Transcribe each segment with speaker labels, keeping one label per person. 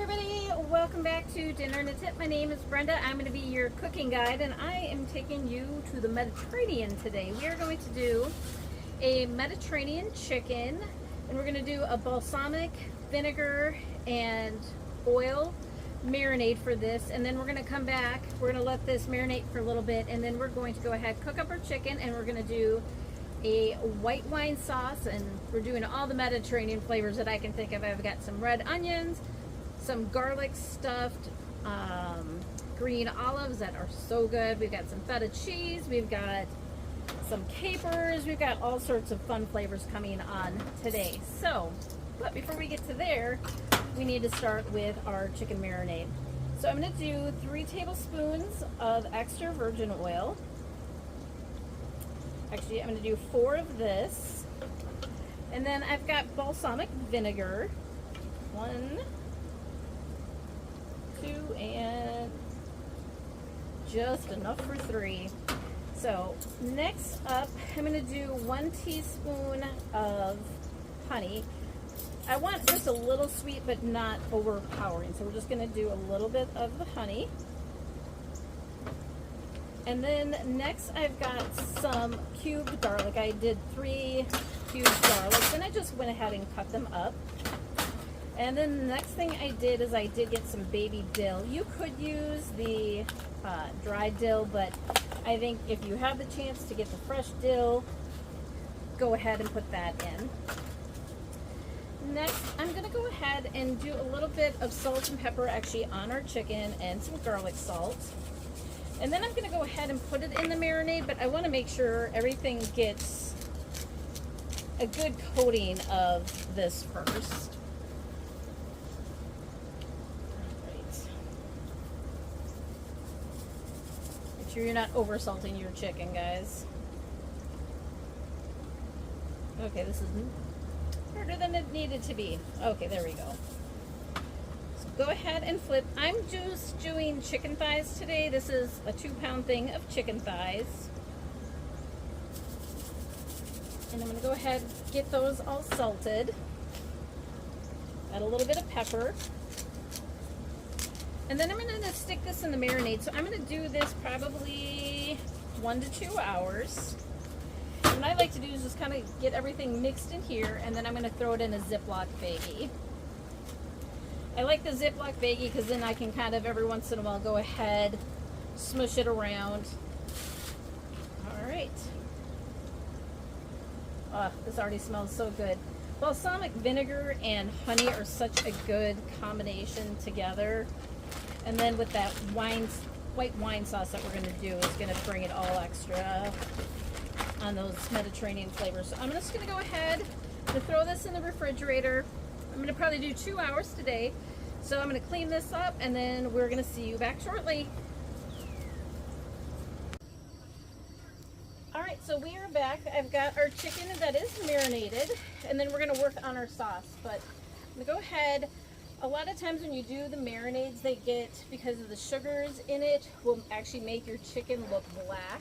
Speaker 1: Everybody, welcome back to Dinner and a Tip. My name is Brenda. I'm going to be your cooking guide, and I am taking you to the Mediterranean today. We are going to do a Mediterranean chicken, and we're going to do a balsamic vinegar and oil marinade for this, and then we're going to come back. We're going to let this marinate for a little bit, and then we're going to go ahead, cook up our chicken, and we're going to do a white wine sauce, and we're doing all the Mediterranean flavors that I can think of. I've got some red onions, some garlic stuffed green olives that are so good. We've got some feta cheese, we've got some capers, we've got all sorts of fun flavors coming on today. So, but before we get to there, we need to start with our chicken marinade. So I'm going to do 3 tablespoons of extra virgin oil. Actually, I'm going to do 4 of this. And then I've got balsamic vinegar. 1, 2, and just enough for 3. So next up, I'm going to do 1 teaspoon of honey. I want just a little sweet, but not overpowering. So we're just going to do a little bit of the honey. And then next I've got some cubed garlic. I did 3 cubed garlics, and I just went ahead and cut them up. And then the next thing I did is I did get some baby dill. You could use the dry dill, but I think if you have the chance to get the fresh dill, go ahead and put that in. Next, I'm going to go ahead and do a little bit of salt and pepper actually on our chicken, and some garlic salt. And then I'm going to go ahead and put it in the marinade, but I want to make sure everything gets a good coating of this first. Make sure you're not over salting your chicken, guys. Okay, this is harder than it needed to be. Okay, there we go. So go ahead and flip. I'm just doing chicken thighs today. This is a 2-pound thing of chicken thighs. And I'm going to go ahead and get those all salted. Add a little bit of pepper. And then I'm going to stick this in the marinade. So I'm going to do this probably 1 to 2 hours. And what I like to do is just kind of get everything mixed in here, and then I'm going to throw it in a Ziploc baggie. I like the Ziploc baggie because then I can kind of every once in a while go ahead, smush it around. All right. Oh, this already smells so good. Balsamic vinegar and honey are such a good combination together. And then with that white wine sauce that we're going to do is going to bring it all extra on those Mediterranean flavors. So I'm just going to go ahead and throw this in the refrigerator. I'm going to probably do 2 hours today. So I'm going to clean this up, and then we're going to see you back shortly. Alright, so we are back. I've got our chicken that is marinated, and then we're going to work on our sauce. But I'm going to go ahead. A lot of times when you do the marinades, they get, because of the sugars in it, will actually make your chicken look black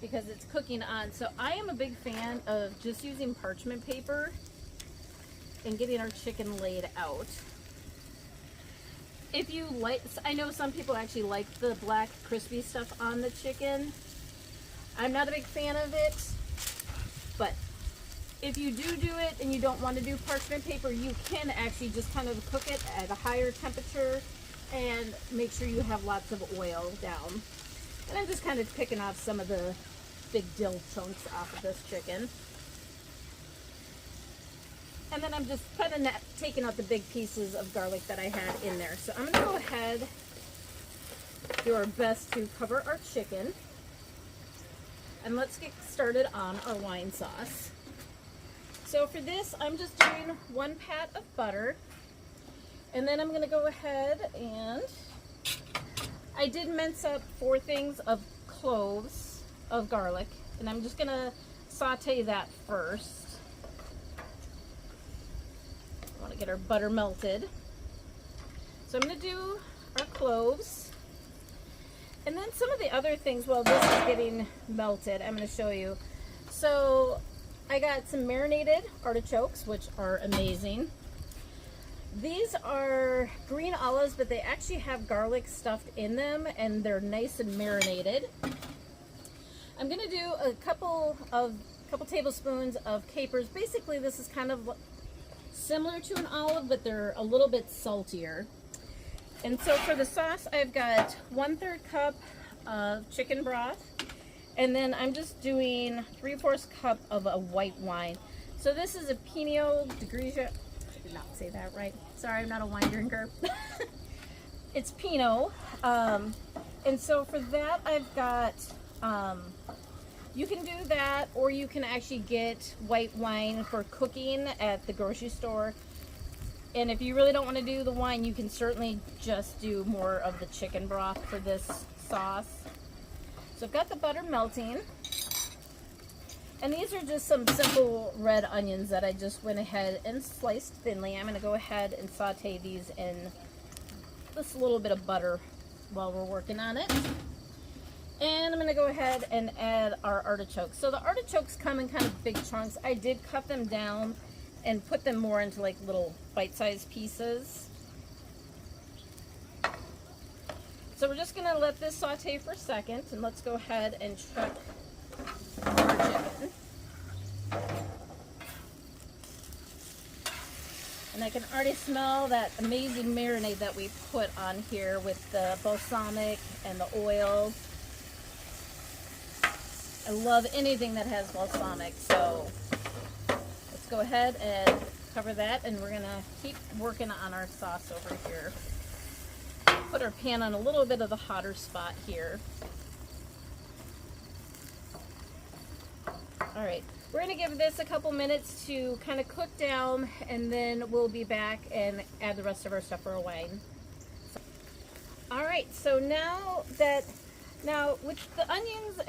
Speaker 1: because it's cooking on. So I am a big fan of just using parchment paper and getting our chicken laid out. If you like, I know some people actually like the black crispy stuff on the chicken. I'm not a big fan of it, but if you do it and you don't want to do parchment paper, you can actually just kind of cook it at a higher temperature and make sure you have lots of oil down. And I'm just kind of picking off some of the big dill chunks off of this chicken. And then I'm just kind of taking out the big pieces of garlic that I had in there. So I'm going to go ahead, do our best to cover our chicken. And let's get started on our wine sauce. So for this, I'm just doing 1 pat of butter. And then I'm going to go ahead and I did mince up 4 things of cloves of garlic. And I'm just going to saute that first. I want to get our butter melted. So I'm going to do our cloves. And then some of the other things, while this is getting melted, I'm going to show you. So I got some marinated artichokes, which are amazing. These are green olives, but they actually have garlic stuffed in them, and they're nice and marinated. I'm gonna do a couple tablespoons of capers. Basically, this is kind of similar to an olive, but they're a little bit saltier. And so for the sauce, I've got 1/3 cup of chicken broth, and then I'm just doing 3/4 cup of a white wine. So this is a Pinot Grigio. I did not say that right. Sorry, I'm not a wine drinker. It's Pinot. And so for that, I've got, you can do that, or you can actually get white wine for cooking at the grocery store. And if you really don't want to do the wine, you can certainly just do more of the chicken broth for this sauce. So I've got the butter melting. And these are just some simple red onions that I just went ahead and sliced thinly. I'm going to go ahead and saute these in just a little bit of butter while we're working on it. And I'm going to go ahead and add our artichokes. So the artichokes come in kind of big chunks. I did cut them down and put them more into like little bite-sized pieces. So we're just gonna let this saute for a second, and let's go ahead and check our chicken. And I can already smell that amazing marinade that we put on here with the balsamic and the oil. I love anything that has balsamic, so go ahead and cover that, and we're gonna keep working on our sauce over here. Put our pan on a little bit of the hotter spot here. All right, we're gonna give this a couple minutes to kind of cook down, and then we'll be back and add the rest of our stuff for a wine. All right, so now with the onions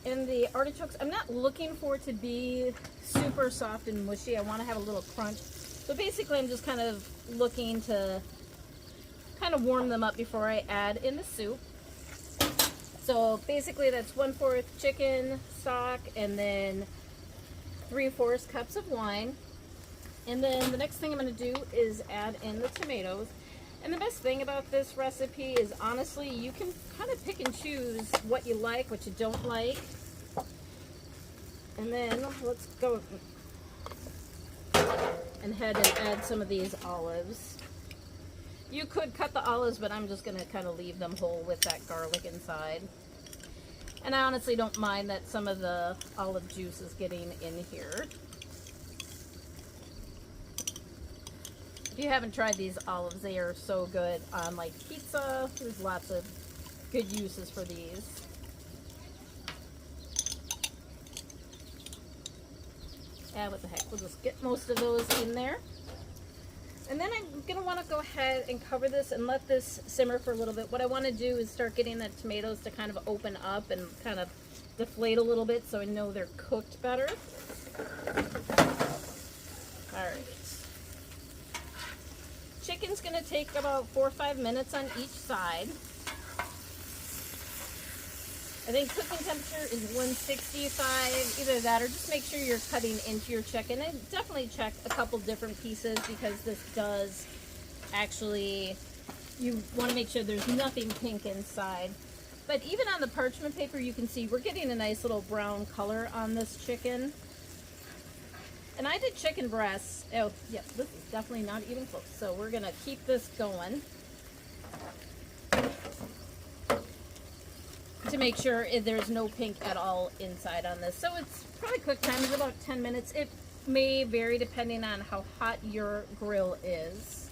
Speaker 1: and the artichokes, I'm not looking for it to be super soft and mushy. I want to have a little crunch. So basically, I'm just kind of looking to kind of warm them up before I add in the soup. So basically, that's 1/4 chicken stock, and then 3/4 cups of wine. And then the next thing I'm going to do is add in the tomatoes. And the best thing about this recipe is, honestly, you can kind of pick and choose what you like, what you don't like. And then let's go ahead and add some of these olives. You could cut the olives, but I'm just going to kind of leave them whole with that garlic inside. And I honestly don't mind that some of the olive juice is getting in here. If you haven't tried these olives, they are so good on like pizza. There's lots of good uses for these. Yeah, what the heck, we'll just get most of those in there. And then I'm gonna wanna go ahead and cover this and let this simmer for a little bit. What I wanna do is start getting the tomatoes to kind of open up and kind of deflate a little bit so I know they're cooked better. All right. Chicken's gonna take about 4 or 5 minutes on each side. I think cooking temperature is 165, either that or just make sure you're cutting into your chicken. And definitely check a couple different pieces, because this does actually, you want to make sure there's nothing pink inside. But even on the parchment paper, you can see we're getting a nice little brown color on this chicken. And I did chicken breasts. Oh, yeah, this is definitely not even close. So we're going to keep this going to make sure there's no pink at all inside on this. So it's probably cook time is about 10 minutes. It may vary depending on how hot your grill is.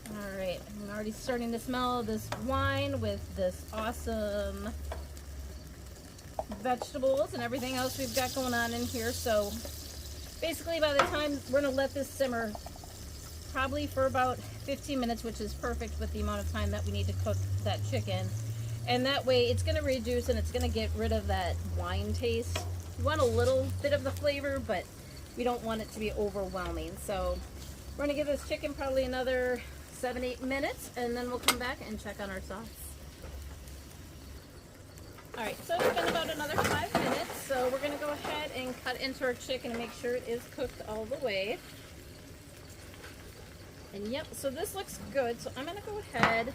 Speaker 1: All right, I'm already starting to smell this wine with this awesome vegetables and everything else we've got going on in here. So basically, by the time we're going to let this simmer probably for about 15 minutes, which is perfect with the amount of time that we need to cook that chicken. And that way it's going to reduce and it's going to get rid of that wine taste. You want a little bit of the flavor, but we don't want it to be overwhelming. So we're going to give this chicken probably another 7-8 minutes, and then we'll come back and check on our sauce. All right, so it's been about another 5 minutes. so we're gonna go ahead and cut into our chicken and make sure it is cooked all the way. And yep, so this looks good. So I'm gonna go ahead.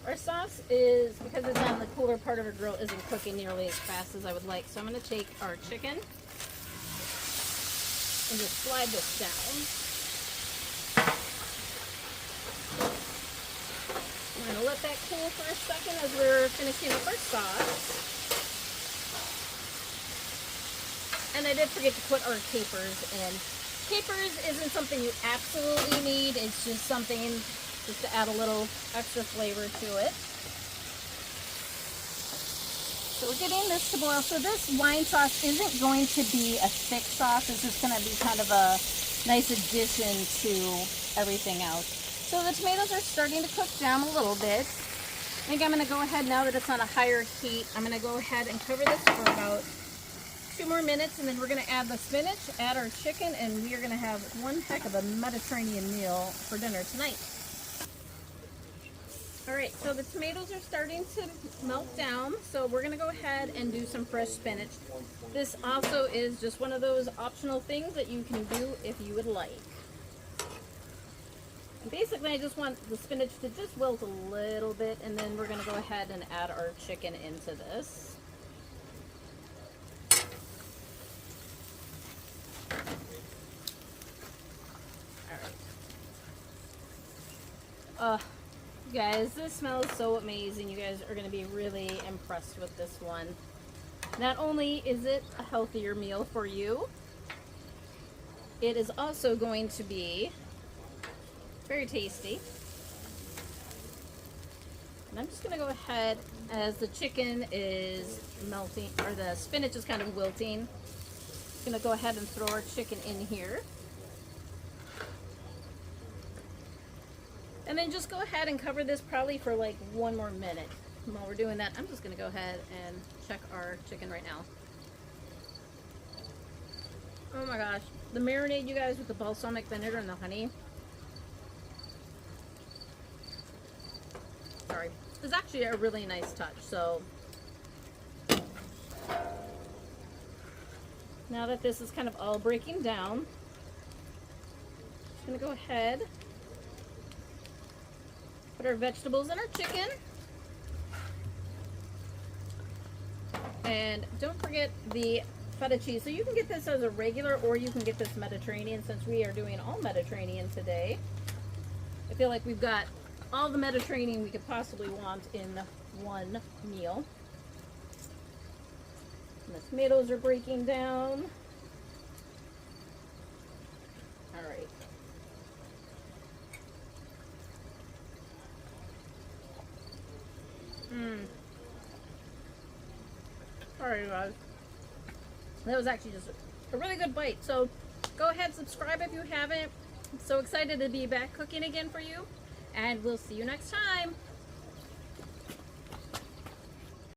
Speaker 1: Our sauce is, because it's on the cooler part of our grill, isn't cooking nearly as fast as I would like. So I'm gonna take our chicken and just slide this down. I'm gonna let that cool for a second as we're finishing up our sauce. And I did forget to put our capers in. Capers isn't something you absolutely need. It's just something just to add a little extra flavor to it. So we're getting this to boil. So this wine sauce isn't going to be a thick sauce. It's just gonna be kind of a nice addition to everything else. So the tomatoes are starting to cook down a little bit. I think I'm gonna go ahead, now that it's on a higher heat, I'm gonna go ahead and cover this for about 2 more minutes, and then we're gonna add the spinach, add our chicken, and we are gonna have one heck of a Mediterranean meal for dinner tonight. All right, so the tomatoes are starting to melt down, so we're gonna go ahead and do some fresh spinach. This also is just one of those optional things that you can do if you would like. And basically, I just want the spinach to just wilt a little bit, and then we're gonna go ahead and add our chicken into this. All right. You guys, this smells so amazing. You guys are going to be really impressed with this one. Not only is it a healthier meal for you, it is also going to be very tasty. And I'm just going to go ahead, as the chicken is melting, or the spinach is kind of wilting, I'm going to go ahead and throw our chicken in here. And then just go ahead and cover this probably for like 1 more minute. And while we're doing that, I'm just going to go ahead and check our chicken right now. Oh my gosh. The marinade, you guys, with the balsamic vinegar and the honey. Sorry. It's actually a really nice touch. So now that this is kind of all breaking down, I'm going to go ahead, put our vegetables and our chicken. And don't forget the feta cheese. So you can get this as a regular, or you can get this Mediterranean, since we are doing all Mediterranean today. I feel like we've got all the Mediterranean we could possibly want in one meal. And the tomatoes are breaking down. All right. Sorry guys. That was actually just a really good bite. So go ahead, subscribe if you haven't. I'm so excited to be back cooking again for you. And we'll see you next time.